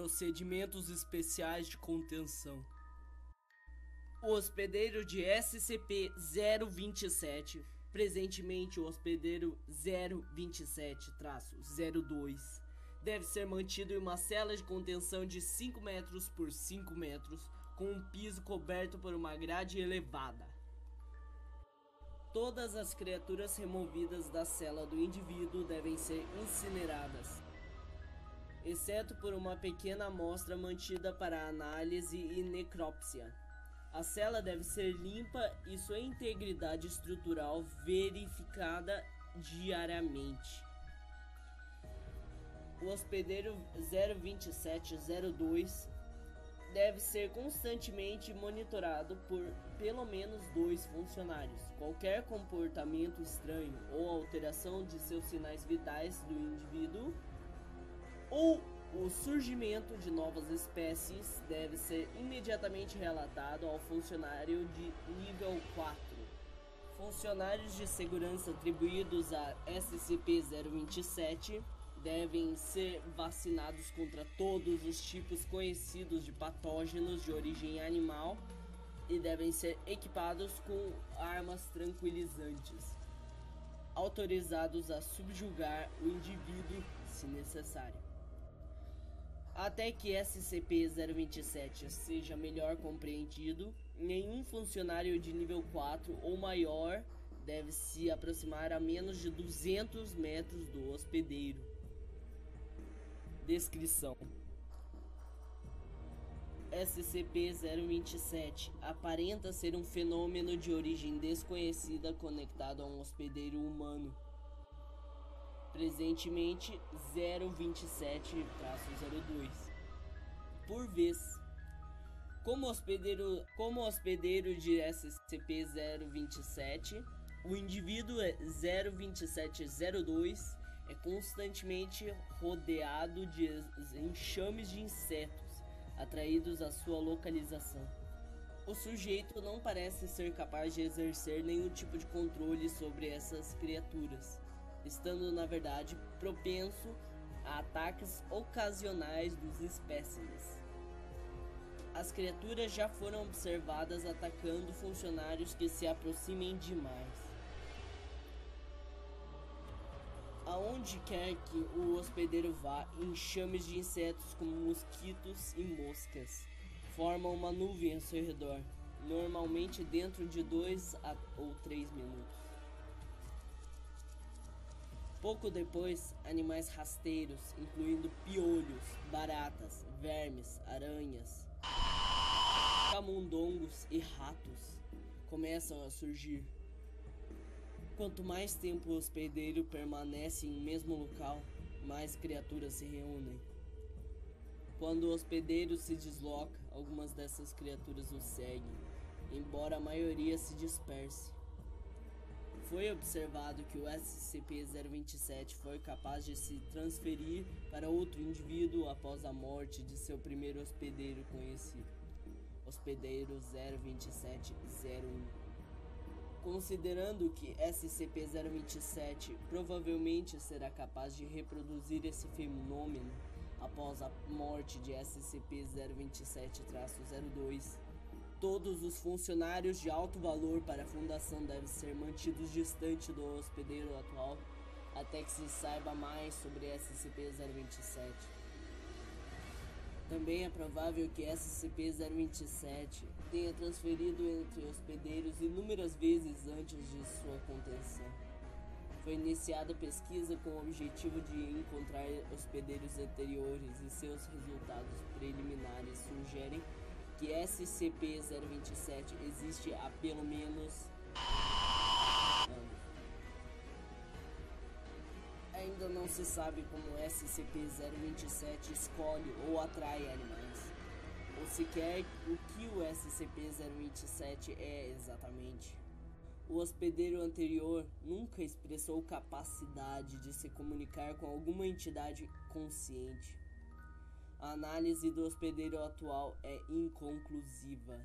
Procedimentos especiais de contenção. O hospedeiro de SCP-027, presentemente o hospedeiro 027-02, deve ser mantido em uma cela de contenção de 5 metros por 5 metros, com um piso coberto por uma grade elevada. Todas as criaturas removidas da cela do indivíduo devem ser incineradas, exceto por uma pequena amostra mantida para análise e necrópsia. A cela deve ser limpa e sua integridade estrutural verificada diariamente. O hospedeiro 027-02 deve ser constantemente monitorado por pelo menos 2 funcionários. Qualquer comportamento estranho ou alteração de seus sinais vitais do indivíduo ou o surgimento de novas espécies deve ser imediatamente relatado ao funcionário de nível 4. Funcionários de segurança atribuídos a SCP-027 devem ser vacinados contra todos os tipos conhecidos de patógenos de origem animal e devem ser equipados com armas tranquilizantes, autorizados a subjugar o indivíduo se necessário. Até que SCP-027 seja melhor compreendido, nenhum funcionário de nível 4 ou maior deve se aproximar a menos de 200 metros do hospedeiro. Descrição: SCP-027 aparenta ser um fenômeno de origem desconhecida conectado a um hospedeiro humano. Presentemente 027-02. Por vez, como hospedeiro de SCP-027, o indivíduo 027-02 é constantemente rodeado de enxames de insetos atraídos à sua localização. O sujeito não parece ser capaz de exercer nenhum tipo de controle sobre essas criaturas, estando na verdade propenso a ataques ocasionais dos espécimes. As criaturas já foram observadas atacando funcionários que se aproximem demais. Aonde quer que o hospedeiro vá, enxames de insetos como mosquitos e moscas formam uma nuvem ao seu redor, normalmente dentro de 2 ou 3 minutos. Pouco depois, animais rasteiros, incluindo piolhos, baratas, vermes, aranhas, camundongos e ratos, começam a surgir. Quanto mais tempo o hospedeiro permanece em um mesmo local, mais criaturas se reúnem. Quando o hospedeiro se desloca, algumas dessas criaturas o seguem, embora a maioria se disperse. Foi observado que o SCP-027 foi capaz de se transferir para outro indivíduo após a morte de seu primeiro hospedeiro conhecido, hospedeiro 027-01. Considerando que SCP-027 provavelmente será capaz de reproduzir esse fenômeno após a morte de SCP-027-02, todos os funcionários de alto valor para a Fundação devem ser mantidos distante do hospedeiro atual até que se saiba mais sobre SCP-027. Também é provável que SCP-027 tenha transferido entre hospedeiros inúmeras vezes antes de sua contenção. Foi iniciada pesquisa com o objetivo de encontrar hospedeiros anteriores e seus resultados preliminares sugerem que SCP-027 existe há pelo menos anos. Ainda não se sabe como SCP-027 escolhe ou atrai animais, ou sequer o que o SCP-027 é exatamente. O hospedeiro anterior nunca expressou capacidade de se comunicar com alguma entidade consciente. A análise do hospedeiro atual é inconclusiva.